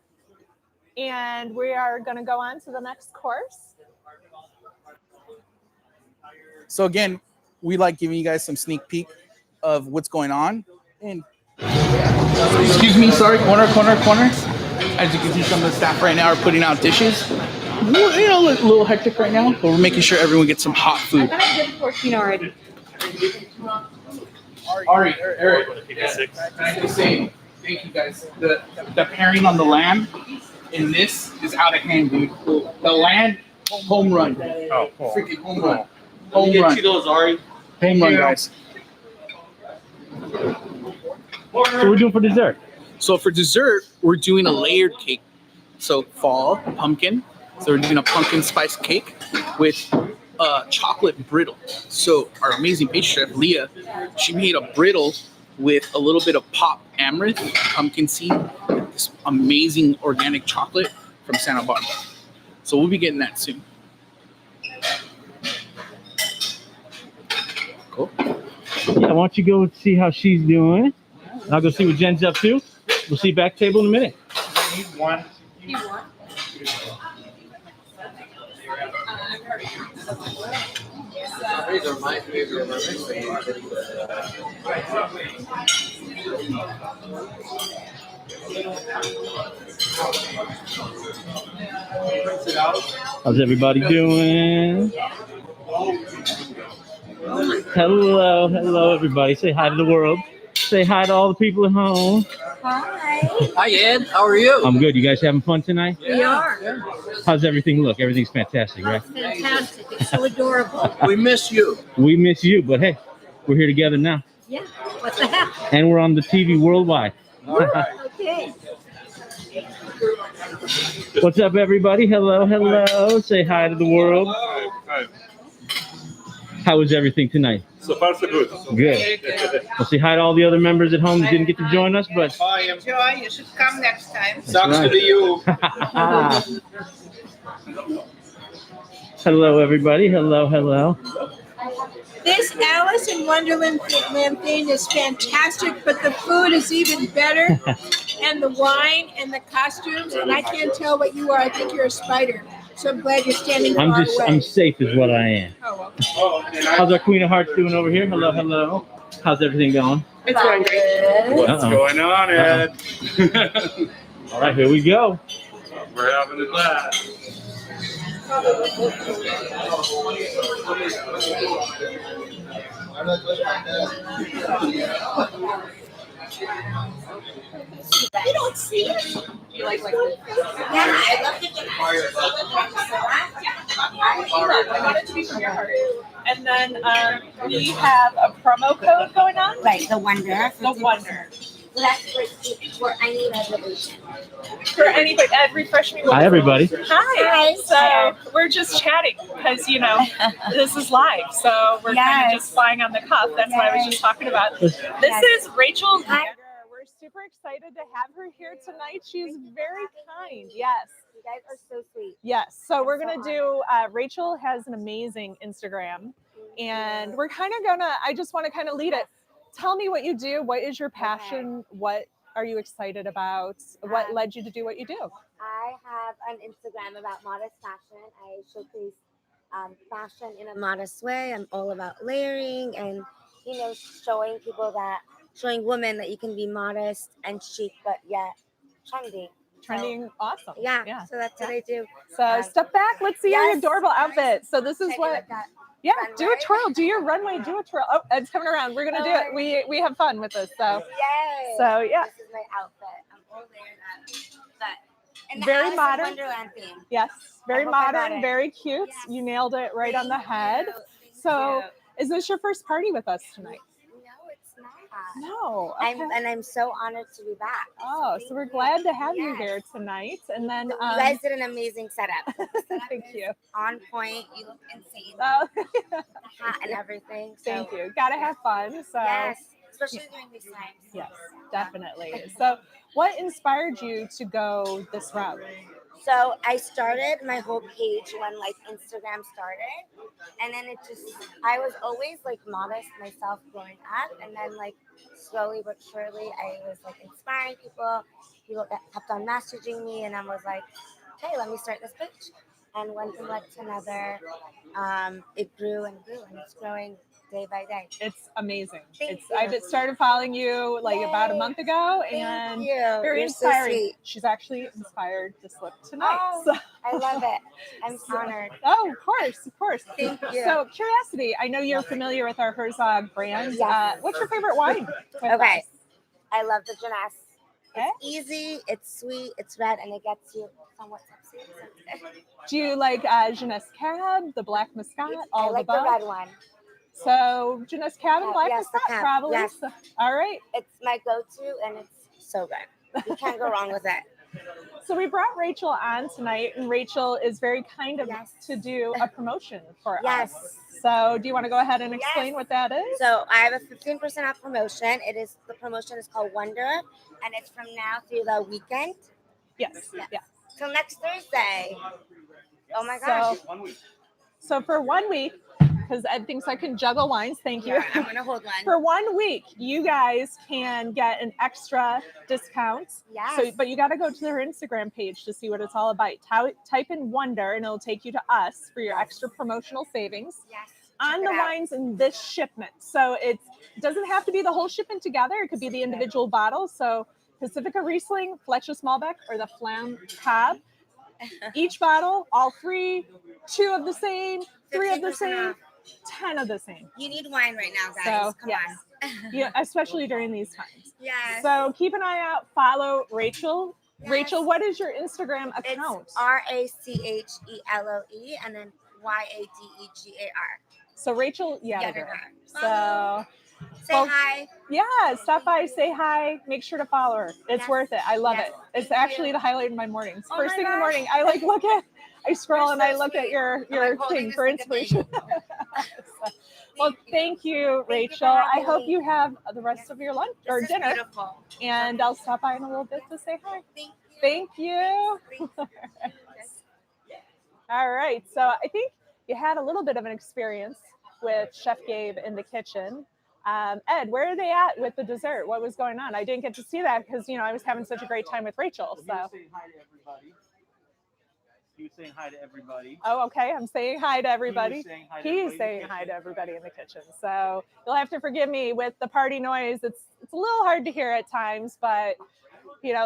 And we are going to go on to the next course. So again, we like giving you guys some sneak peek of what's going on. And excuse me, sorry, corner. As you can see, some of the staff right now are putting out dishes. You know, a little hectic right now, but we're making sure everyone gets some hot food. I did 14 already. Ari, Eric, thank you guys. The pairing on the lamb in this is out of hand, dude. The lamb, home run. Oh, cool. Freaking home run. Home run. Those, Ari. Home run, guys. What are we doing for dessert? So for dessert, we're doing a layered cake. So fall, pumpkin. So we're doing a pumpkin spice cake with chocolate brittle. So our amazing pastry chef, Leah, she made a brittle with a little bit of pop amaranth, pumpkin seed, this amazing organic chocolate from Santa Barbara. So we'll be getting that soon. Cool. Yeah, why don't you go see how she's doing? And I'll go see what Jen's up to. We'll see back table in a minute. One. How's everybody doing? Hello, everybody. Say hi to the world. Say hi to all the people at home. Hi. Hi, Ed. How are you? I'm good. You guys having fun tonight? We are. How's everything look? Everything's fantastic, right? Fantastic. It's so adorable. We miss you. We miss you, but hey, we're here together now. Yeah. What the heck? And we're on the TV worldwide. Okay. What's up, everybody? Hello. Say hi to the world. Hi. How was everything tonight? So far, so good. Good. We'll say hi to all the other members at home that didn't get to join us, but Joy, you should come next time. Sucks to be you. hello, everybody. Hello. This Alice in Wonderland thing is fantastic, but the food is even better, and the wine and the costumes, and I can't tell what you are. I think you're a spider. So I'm glad you're standing far away. I'm safe is what I am. Oh, well. How's our Queen of Hearts doing over here? Hello. How's everything going? It's going great. What's going on, Ed? All right, here we go. We're having a blast. You don't see it? You like Yeah, I love it. I want it to be from your heart. And then we have a promo code going on. Right, the Wonder. The Wonder. So that's for any reservation. For anybody, Ed, refresh me. Hi, everybody. Hi. So we're just chatting because this is live, so we're kind of just flying on the cuff. That's what I was just talking about. This is Rachel. We're super excited to have her here tonight. She's very kind. Yes. You guys are so sweet. Yes. So we're gonna do. Rachel has an amazing Instagram, and we're kind of gonna. I just want to kind of lead it. Tell me what you do. What is your passion? What are you excited about? What led you to do what you do? I have an Instagram about modest fashion. I showcase fashion in a modest way. I'm all about layering and, showing women that you can be modest and chic, but yet trendy. Trending, awesome. Yeah. So that's what I do. So step back. Let's see your Yes. adorable outfit. So this is Take a what. look at Yeah, runway. do a twirl. Do your runway. Do a twirl. Oh, Ed's coming around. We're gonna do it. We have fun with this. So Yay! So, yeah. This is my outfit. I'm all layered up. But in the Very Alice in modern. Wonderland theme. yes, very I hope I got modern, it. very cute. Yes. You nailed it right on the Thank head. you. Thank So you. is this your first party with us tonight? No, it's not. No. Okay. I'm so honored to be back. Oh, so we're glad to have you here tonight. And then You guys did an amazing setup. The setup thank is you. On point. You look insane. Oh, The hat and everything. So, thank you. Gotta have fun. So Yes, especially during these times. yes, definitely. So what inspired you to go this route? So I started my whole page when Instagram started, and then I was always modest myself growing up, and then slowly but surely I was inspiring people. People that kept on messaging me, and I was like, okay, let me start this page. And one thing led to another. It grew and grew, and it's growing day by day. It's amazing. Thank I've you. started following you about a Yay. month ago, Thank and you. very You're so inspiring. sweet. She's actually inspired this look tonight. Oh, So. I love it. I'm honored. Oh, of course, of course. Thank you. So, curiosity. I know you're familiar with our Herzog brand. Yes. What's your favorite wine? with Okay. us? I love the Jeunesse. Okay. It's easy, it's sweet, it's red, and it gets you somewhat tipsy. Do you like Jeunesse Cab, the Black Muscat, all I of like the the above? red one. So, Jeunesse Cab and Black Yes, the Muscat, Cab, probably. yes. So, all right. It's my go-to, and it's so good. You can't go wrong with it. So we brought Rachel on tonight, and Rachel is very kind of Yes. to do a promotion for Yes. us. So do you want to go ahead and explain Yes. what that is? So I have a 15% off promotion. The promotion is called Wonder, and it's from now through the weekend. Yes. Yes. Yeah. Till next Thursday. Oh my gosh. So for 1 week, because Ed thinks I can juggle wines. Thank you. Yeah, I'm gonna hold one. For 1 week, you guys can get an extra discount. Yes. So, but you got to go to their Instagram page to see what it's all about. Type in Wonder, and it'll take you to us for your extra promotional savings Yes. on Check the it out. wines in this shipment. So it doesn't have to be the whole shipment together. It could be the individual bottles. So Pacifica Riesling, Fletcher Smallbeck, or the Flam Cab. Each bottle, all three, 2 of the same, 3 of the 15% same, off. 10 of the same. You need wine right now, guys. So, Come yes. on. Yeah, especially during these times. Yes. So keep an eye out. Follow Rachel. Yes. Rachel, what is your Instagram account? It's RACHELOE and then YADEGAR. So Rachel Yadigar. Yadigar. So Say Well, hi. yeah, stop by, say hi, make sure to follow her. It's Yes. worth it. I love Yes. it. It's Thank actually you. the highlight of my mornings. Oh First my thing in the gosh. morning, I scroll You're and so I look at sweet. your I'm holding thing this for like a inspiration. Well, thank you, Thank you for Rachel. I having hope me. you have the rest of your lunch or This is dinner. beautiful. And I'll stop by in a little bit to say hi. Thank you. Thank you. All right. So I think you had a little bit of an experience with Chef Gabe in the kitchen. Ed, where are they at with the dessert? What was going on? I didn't get to see that because, I was having such a great time with Rachel. He So, was saying hi to everybody. He was saying hi to everybody. oh, okay. I'm saying hi to everybody. He was saying hi to He's everybody in the saying hi to kitchen. everybody in the kitchen. So you'll have to forgive me with the party noise. It's a little hard to hear at times, but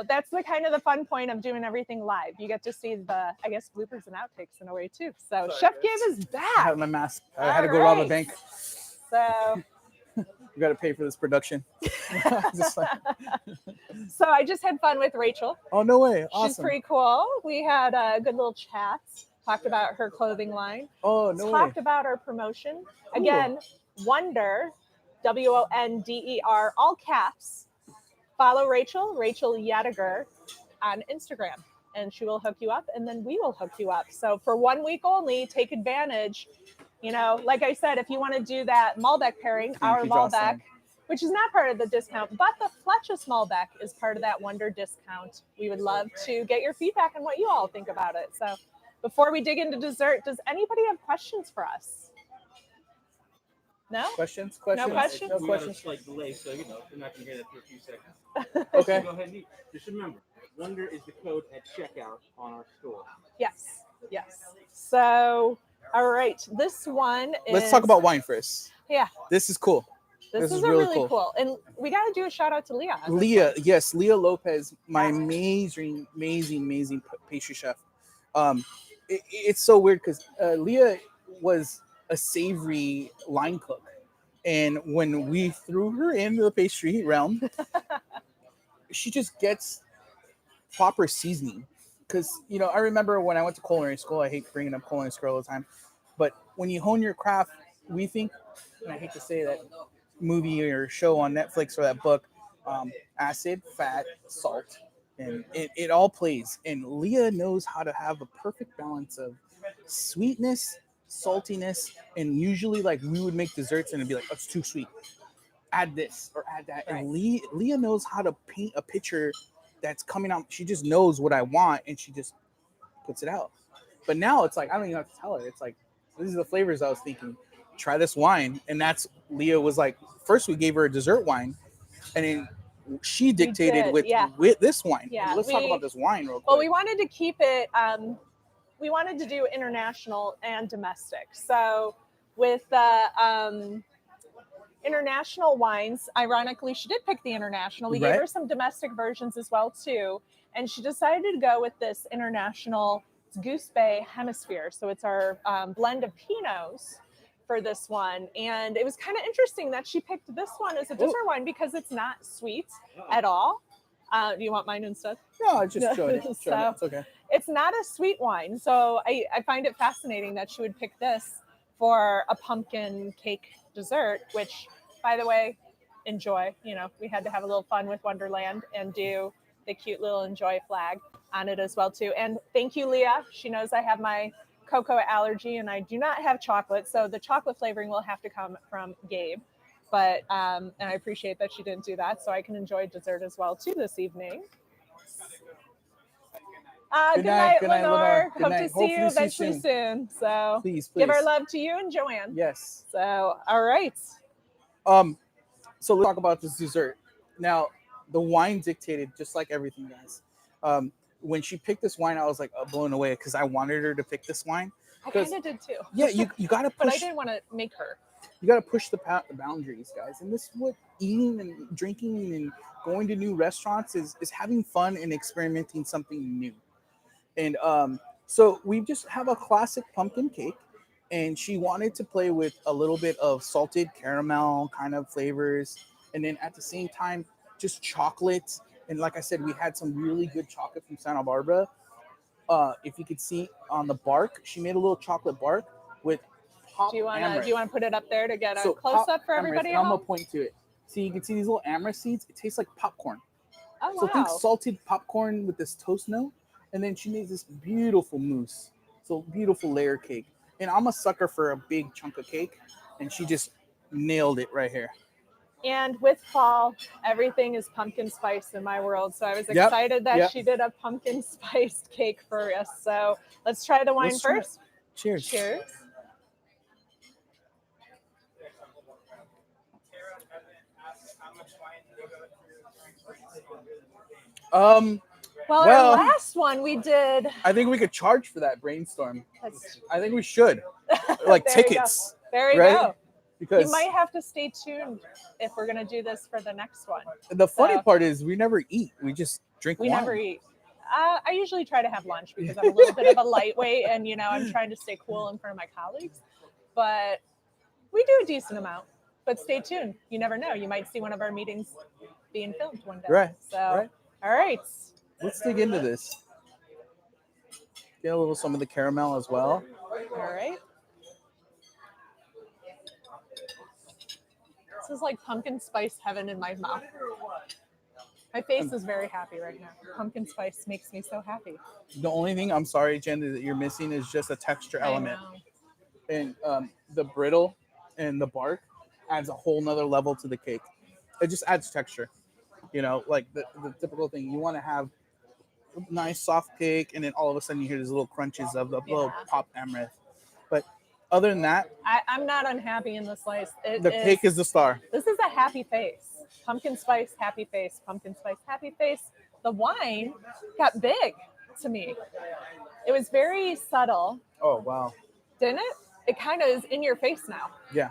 that's the kind of the fun point of doing everything live. You get to see the, I guess, bloopers and outtakes in a way too. So Sorry, Chef guys. Gabe is I back. had my mask. I had to go rob a Alright. bank. So You got to pay for this production. Just like- I just had fun with Rachel. oh, no way. She's Awesome. pretty cool. We had a good little chat. talked about her clothing line, Oh, no way. talked about our promotion. Again, Wonder, WONDER, all caps. Follow Rachel Yadiger on Instagram, and she will hook you up, and then we will hook you up. So for 1 week only, take advantage. You know, like I said, if you want to do that Malbec pairing, our you, Jocelyn. Malbec, which is not part of the discount, but the Fletcher's Malbec is part of that Wonder discount. We would love to get your feedback on what you all think about it. So before we dig into dessert, does anybody have questions for us? No? Questions? No questions? No We got a questions. slight delay, so you know you're not gonna hear that for a few seconds. Okay. Go ahead and eat. Just remember, Wonder is the code at checkout on our store. Yes. So, all right, this one is. Let's talk about wine first. Yeah. This is cool. This is really really cool. And we got to do a shout out to Leah. on this Leah, one. yes, Leah Lopez, my amazing pastry chef. It's so weird because Leah was a savory line cook, and when we threw her into the pastry realm, she just gets proper seasoning. Because I remember when I went to culinary school, I hate bringing up culinary school all the time, but when you hone your craft, we think, and I hate to say that movie or show on Netflix or that book, acid, fat, salt, and it all plays. And Leah knows how to have a perfect balance of sweetness, saltiness, and usually like we would make desserts and it'd be like, oh, it's too sweet. Add this or add that. Right. And Leah knows how to paint a picture that's coming out. She just knows what I want and she just puts it out. But now it's like, I don't even have to tell her. It's like, these are the flavors I was thinking. Try this wine. And that's, Leah was like, first we gave her a dessert wine and then she dictated with this wine. Yeah, Let's talk about this wine real quick. Well, we wanted to keep it, we wanted to do international and domestic. So with the international wines, ironically, she did pick the international. We gave her some domestic versions as well too. And she decided to go with this international Goose Bay Hemisphere. So it's our blend of Pinots for this one. And it was kind of interesting that she picked this one as a dessert wine because it's not sweet at all. Do you want mine instead? No, I just showed it. It's okay. It's not a sweet wine. So I find it fascinating that she would pick this for a pumpkin cake dessert, which, by the way, enjoy. We had to have a little fun with Wonderland and do the cute little enjoy flag on it as well too. And thank you, Leah. She knows I have my cocoa allergy and I do not have chocolate, so the chocolate flavoring will have to come from Gabe. But and I appreciate that she didn't do that, so I can enjoy dessert as well too this evening. Good night, Lenore. Hope to see you eventually soon. So please give our love to you and Joanne. Yes. So all right. So let's talk about this dessert. Now, the wine dictated just like everything, guys. When she picked this wine, I was like blown away because I wanted her to pick this wine. I kind of did too. Yeah, you got to push. But I didn't want to make her. You got to push the boundaries, guys. And this is what eating and drinking and going to new restaurants is having fun and experimenting something new. And so we just have a classic pumpkin cake. And she wanted to play with a little bit of salted caramel kind of flavors. And then at the same time, just chocolate. And like I said, we had some really good chocolate from Santa Barbara. If you could see on the bark, she made a little chocolate bark with pop amaranth. Do you want to put it up there to get a close up for everybody? I'm gonna point to it. See, you can see these little amaranth seeds. It tastes like popcorn. Oh, wow. So think salted popcorn with this toast note. And then she made this beautiful mousse. So beautiful layer cake. And I'm a sucker for a big chunk of cake. And she just nailed it right here. And with fall, everything is pumpkin spice in my world. So I was excited that she did a pumpkin spiced cake for us. So let's try the wine first. Cheers. Cheers. Well, our last one we did. I think we could charge for that brainstorm. I think we should. Like tickets. There you go. Because you might have to stay tuned if we're going to do this for the next one. The funny part is we never eat. We just drink wine. We never eat. I usually try to have lunch because I'm a little bit of a lightweight and, I'm trying to stay cool in front of my colleagues. But we do a decent amount. But stay tuned. You never know. You might see one of our meetings being filmed one day. Right. So, all right. Let's dig into this. Get a little some of the caramel as well. All right. This is like pumpkin spice heaven in my mouth. My face is very happy right now. Pumpkin spice makes me so happy. The only thing I'm sorry, Jen, that you're missing is just a texture element. And the brittle and the bark adds a whole nother level to the cake. It just adds texture. You know, like the typical thing. You want to have nice soft cake, and then all of a sudden you hear these little crunches of the little pop amaranth. But other than that, I'm not unhappy in the slice. cake is the star. This is a happy face. Pumpkin spice, happy face. Pumpkin spice, happy face. The wine got big to me. It was very subtle. Oh, wow. Didn't it? It kind of is in your face now. Yeah.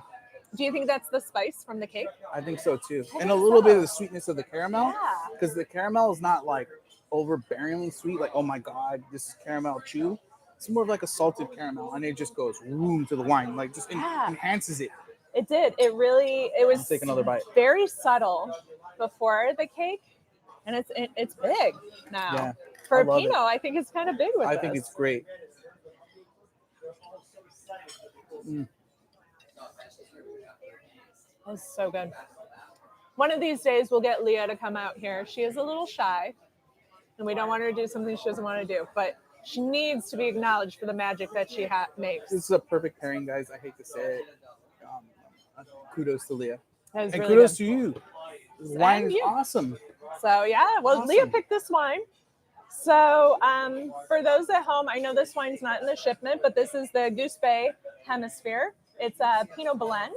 Do you think that's the spice from the cake? I think so too. I And a think little so. bit of the sweetness of the caramel. Yeah. Because the caramel is not like overbearingly sweet, like, oh my God, this is caramel chew. It's more of like a salted caramel, and it just goes boom to the wine, like just enhances it. It did. It was Let's take another bite. very subtle before the cake, and it's big now. Yeah, For I a love Pinot, it. I think it's kind of big with I this. think it's great. Mm. That was so good. One of these days, we'll get Leah to come out here. She is a little shy, and we don't want her to do something she doesn't want to do, but she needs to be acknowledged for the magic that she makes. This is a perfect pairing, guys. I hate to say it. Kudos to Leah. That was And really kudos good. to you. This wine is you. awesome. So yeah, well, Awesome. Leah picked this wine. So for those at home, I know this wine's not in the shipment, but this is the Goose Bay Hemisphere. It's a Pinot blend.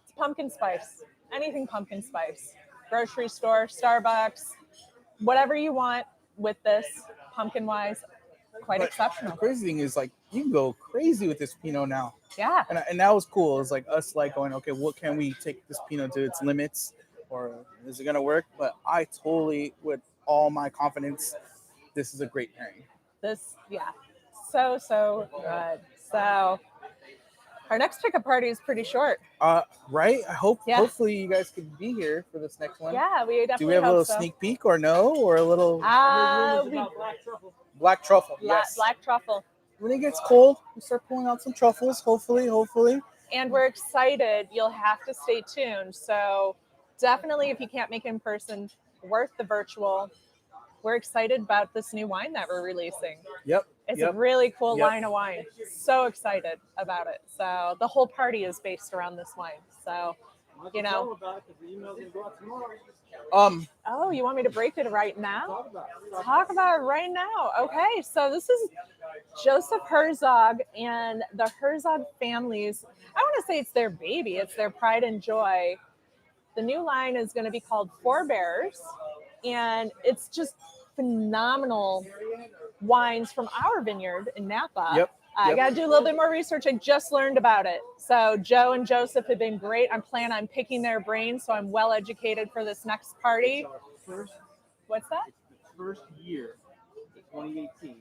It's pumpkin spice. Anything pumpkin spice. Grocery store, Starbucks, whatever you want with this, pumpkin-wise, quite But exceptional. The crazy thing is, like, you can go crazy with this Pinot now. Yeah. And that was cool. It was like us like going, okay, what can we take this Pinot to its limits, or is it gonna work? But I totally, with all my confidence, this is a great pairing. So good. So our next pickup party is pretty short. Right? I hope. Yeah. Hopefully, you guys could be here for this next one. Yeah, we definitely Do we have a hope little so. sneak peek or no, or a little black truffle? Yes. Black truffle. When it gets cold, we start pulling out some truffles. Hopefully. And we're excited. You'll have to stay tuned. So definitely, if you can't make it in person, worth the virtual. We're excited about this new wine that we're releasing. Yep. It's a really cool line of wine. So excited about it. So the whole party is based around this wine. So, you know. Oh, you want me to break it right now? Talk about it right now. Okay, so this is Joseph Herzog and the Herzog families. I want to say it's their baby. It's their pride and joy. The new line is going to be called Forebears, and it's just phenomenal wines from our vineyard in Napa. Yep. I got to do a little bit more research. I just learned about it. So Joe and Joseph have been great. I'm planning on picking their brains, so I'm well educated for this next party. What's that? The first year, 2018,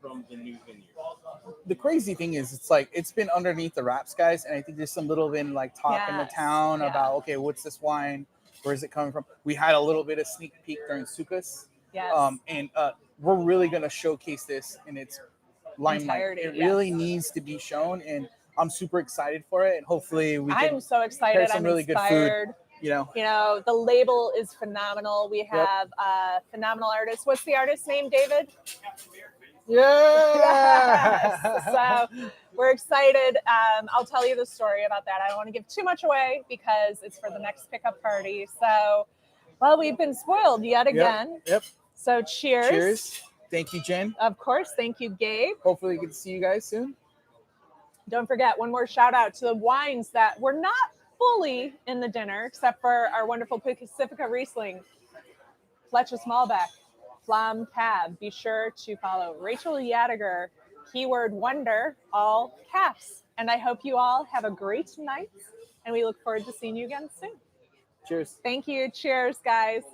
from the new vineyard. The crazy thing is, it's like it's been underneath the wraps, guys, and I think there's some little bit like talk in the town about, okay, what's this wine? Where is it coming from? We had a little bit of sneak peek during Sukkot. Yes. And we're really gonna showcase this in its limelight. It really needs to be shown, and I'm super excited for it. And hopefully, I'm so excited. Some I'm really inspired. good food. You know, the label is phenomenal. We have phenomenal artists. What's the artist name, David? Yeah. So we're excited. I'll tell you the story about that. I don't want to give too much away because it's for the next pickup party. So, well, we've been spoiled yet again. Yep. So cheers. Cheers. Thank you, Jen. Of course. Thank you, Gabe. Hopefully we get to see you guys soon. Don't forget, one more shout out to the wines that were not fully in the dinner, except for our wonderful Pacifica Riesling, Fletcher's Malbec, Flam Cab. Be sure to follow Rachel Yadiger, keyword wonder, all caps. And I hope you all have a great night, and we look forward to seeing you again soon. Cheers. Thank you. Cheers, guys.